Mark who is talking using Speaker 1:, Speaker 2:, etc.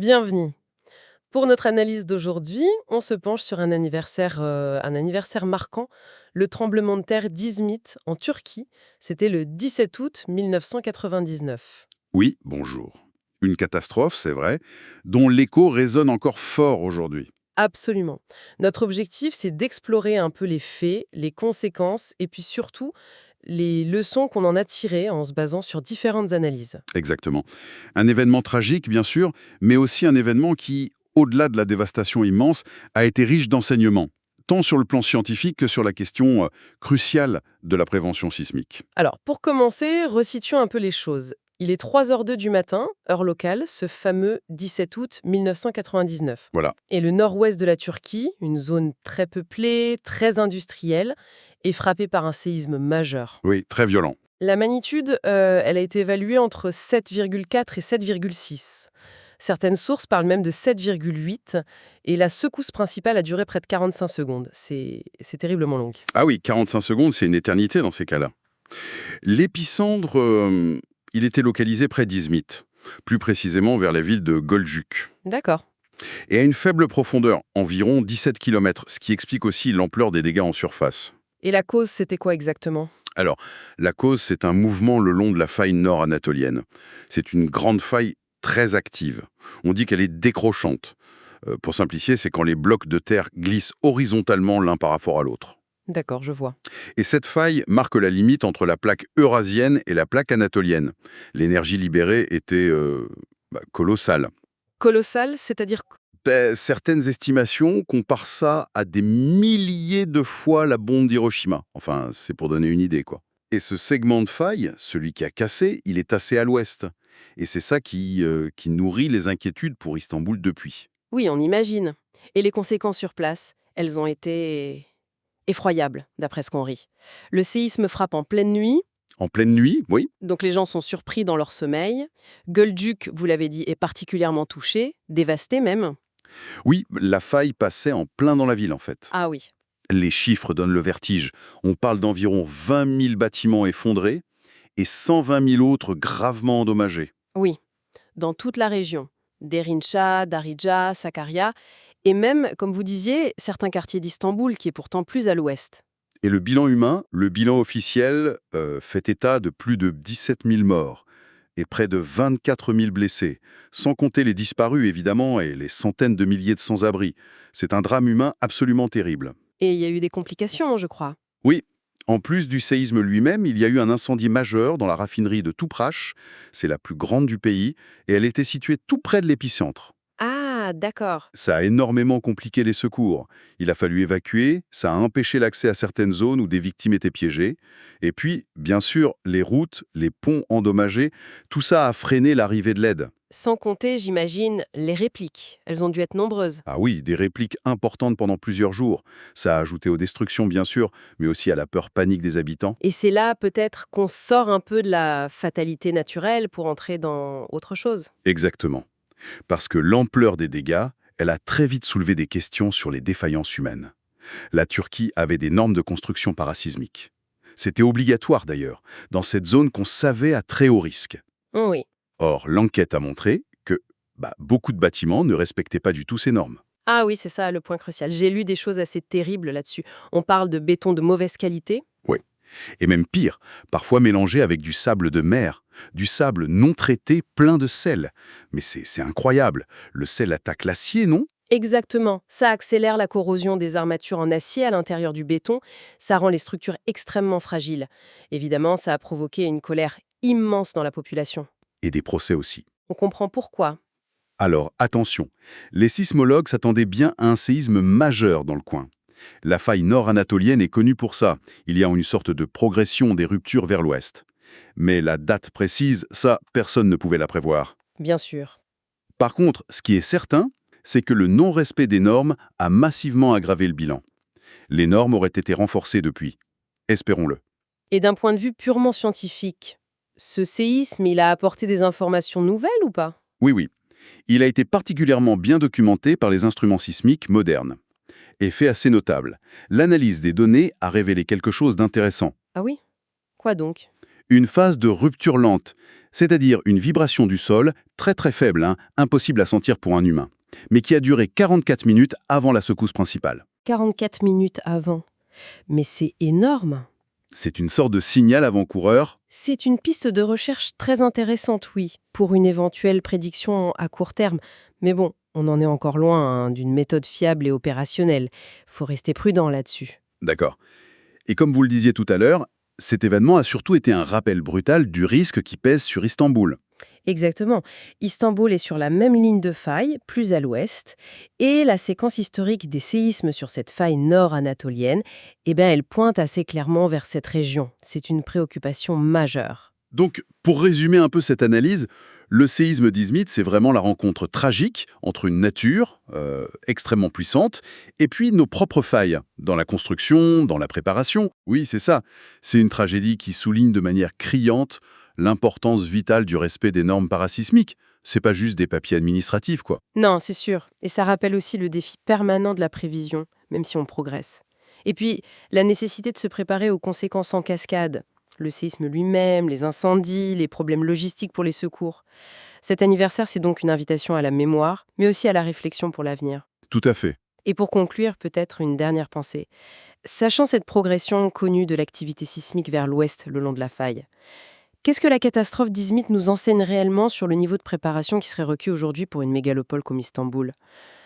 Speaker 1: Bienvenue. Pour notre analyse d'aujourd'hui, on se penche sur un anniversaire marquant, le tremblement de terre d'Izmit en Turquie. C'était le 17 août 1999.
Speaker 2: Oui, bonjour. Une catastrophe, c'est vrai, dont l'écho résonne encore fort aujourd'hui.
Speaker 1: Absolument. Notre objectif, c'est d'explorer un peu les faits, les conséquences et puis surtout les leçons qu'on en a tirées en se basant sur différentes analyses.
Speaker 2: Exactement. Un événement tragique, bien sûr, mais aussi un événement qui, au-delà de la dévastation immense, a été riche d'enseignements, tant sur le plan scientifique que sur la question cruciale de la prévention sismique.
Speaker 1: Alors, pour commencer, resituons un peu les choses. Il est 3h02 du matin, heure locale, ce fameux 17 août 1999.
Speaker 2: Voilà.
Speaker 1: Et le nord-ouest de la Turquie, une zone très peuplée, très industrielle, est frappé par un séisme majeur.
Speaker 2: Oui, très violent.
Speaker 1: La magnitude, elle a été évaluée entre 7,4 et 7,6. Certaines sources parlent même de 7,8 et la secousse principale a duré près de 45 secondes. C'est terriblement long.
Speaker 2: Ah oui, 45 secondes, c'est une éternité dans ces cas-là. L'épicentre, il était localisé près d'Izmit, plus précisément vers la ville de Goljuk.
Speaker 1: D'accord.
Speaker 2: Et à une faible profondeur, environ 17 km, ce qui explique aussi l'ampleur des dégâts en surface.
Speaker 1: Et la cause, c'était quoi exactement?
Speaker 2: Alors, la cause, c'est un mouvement le long de la faille nord-anatolienne. C'est une grande faille très active. On dit qu'elle est décrochante. Pour simplifier, c'est quand les blocs de terre glissent horizontalement l'un par rapport à l'autre.
Speaker 1: D'accord, je vois.
Speaker 2: Et cette faille marque la limite entre la plaque eurasienne et la plaque anatolienne. L'énergie libérée était colossale.
Speaker 1: Colossal, c'est-à-dire
Speaker 2: Certaines estimations comparent ça à des milliers de fois la bombe d'Hiroshima. Enfin, c'est pour donner une idée, quoi. Et ce segment de faille, celui qui a cassé, il est assez à l'ouest. Et c'est ça qui nourrit les inquiétudes pour Istanbul depuis.
Speaker 1: oui, on imagine. Et les conséquences sur place, elles ont été effroyables, d'après ce qu'on rit. Le séisme frappe en pleine nuit,
Speaker 2: En pleine nuit, oui.
Speaker 1: donc les gens sont surpris dans leur sommeil. Gölcük, vous l'avez dit, est particulièrement touché, dévasté même.
Speaker 2: Oui, la faille passait en plein dans la ville, en fait.
Speaker 1: Ah oui,
Speaker 2: Les chiffres donnent le vertige. On parle d'environ 20 000 bâtiments effondrés et 120 000 autres gravement endommagés.
Speaker 1: oui, dans toute la région. Derincha, Darija, Sakarya, et même, comme vous disiez, certains quartiers d'Istanbul, qui est pourtant plus à l'ouest.
Speaker 2: Et le bilan humain, le bilan officiel, fait état de plus de 17 000 morts et près de 24 000 blessés, sans compter les disparus évidemment et les centaines de milliers de sans-abri. C'est un drame humain absolument terrible.
Speaker 1: Et il y a eu des complications, je crois.
Speaker 2: Oui, en plus du séisme lui-même, il y a eu un incendie majeur dans la raffinerie de Tuprash, c'est la plus grande du pays, et elle était située tout près de l'épicentre.
Speaker 1: Ah, d'accord.
Speaker 2: Ça a énormément compliqué les secours. Il a fallu évacuer, ça a empêché l'accès à certaines zones où des victimes étaient piégées. Et puis, bien sûr, les routes, les ponts endommagés, tout ça a freiné l'arrivée de l'aide.
Speaker 1: Sans compter, j'imagine, les répliques. Elles ont dû être nombreuses.
Speaker 2: Ah oui, des répliques importantes pendant plusieurs jours. Ça a ajouté aux destructions, bien sûr, mais aussi à la peur panique des habitants.
Speaker 1: Et c'est là, peut-être, qu'on sort un peu de la fatalité naturelle pour entrer dans autre chose.
Speaker 2: Exactement. Parce que l'ampleur des dégâts, elle a très vite soulevé des questions sur les défaillances humaines. La Turquie avait des normes de construction parasismique. C'était obligatoire d'ailleurs, dans cette zone qu'on savait à très haut risque.
Speaker 1: Oui.
Speaker 2: Or, l'enquête a montré que beaucoup de bâtiments ne respectaient pas du tout ces normes.
Speaker 1: Ah oui, c'est ça le point crucial. J'ai lu des choses assez terribles là-dessus. On parle de béton de mauvaise qualité.
Speaker 2: Oui. Et même pire, parfois mélangé avec du sable de mer, du sable non traité plein de sel. Mais c'est incroyable. Le sel attaque l'acier, non?
Speaker 1: Exactement. Ça accélère la corrosion des armatures en acier à l'intérieur du béton. Ça rend les structures extrêmement fragiles. Évidemment, ça a provoqué une colère immense dans la population.
Speaker 2: Et des procès aussi.
Speaker 1: On comprend pourquoi.
Speaker 2: Alors, attention, les sismologues s'attendaient bien à un séisme majeur dans le coin. La faille nord-anatolienne est connue pour ça. Il y a une sorte de progression des ruptures vers l'ouest. Mais la date précise, ça, personne ne pouvait la prévoir.
Speaker 1: Bien sûr.
Speaker 2: Par contre, ce qui est certain, c'est que le non-respect des normes a massivement aggravé le bilan. Les normes auraient été renforcées depuis. Espérons-le.
Speaker 1: Et d'un point de vue purement scientifique, ce séisme, il a apporté des informations nouvelles ou pas?
Speaker 2: Oui, oui. Il a été particulièrement bien documenté par les instruments sismiques modernes. Et fait assez notable, l'analyse des données a révélé quelque chose d'intéressant.
Speaker 1: Ah oui? Quoi donc?
Speaker 2: Une phase de rupture lente, c'est-à-dire une vibration du sol très très faible, impossible à sentir pour un humain, mais qui a duré 44 minutes avant la secousse principale.
Speaker 1: 44 minutes avant. Mais c'est énorme.
Speaker 2: C'est une sorte de signal avant-coureur.
Speaker 1: C'est une piste de recherche très intéressante, oui, pour une éventuelle prédiction à court terme. Mais bon, on en est encore loin d'une méthode fiable et opérationnelle. Faut rester prudent là-dessus.
Speaker 2: D'accord. Et comme vous le disiez tout à l'heure, cet événement a surtout été un rappel brutal du risque qui pèse sur Istanbul.
Speaker 1: Exactement. Istanbul est sur la même ligne de faille, plus à l'ouest, et la séquence historique des séismes sur cette faille nord-anatolienne, elle pointe assez clairement vers cette région. C'est une préoccupation majeure.
Speaker 2: Donc, pour résumer un peu cette analyse, le séisme d'Izmit, c'est vraiment la rencontre tragique entre une nature extrêmement puissante et puis nos propres failles, dans la construction, dans la préparation. Oui, c'est ça. C'est une tragédie qui souligne de manière criante l'importance vitale du respect des normes parasismiques. C'est pas juste des papiers administratifs, quoi.
Speaker 1: Non, c'est sûr. Et ça rappelle aussi le défi permanent de la prévision, même si on progresse. Et puis, la nécessité de se préparer aux conséquences en cascade. Le séisme lui-même, les incendies, les problèmes logistiques pour les secours. Cet anniversaire, c'est donc une invitation à la mémoire, mais aussi à la réflexion pour l'avenir.
Speaker 2: Tout à fait.
Speaker 1: Et pour conclure, peut-être une dernière pensée. Sachant cette progression connue de l'activité sismique vers l'ouest le long de la faille, qu'est-ce que la catastrophe d'Izmit nous enseigne réellement sur le niveau de préparation qui serait requis aujourd'hui pour une mégalopole comme Istanbul ?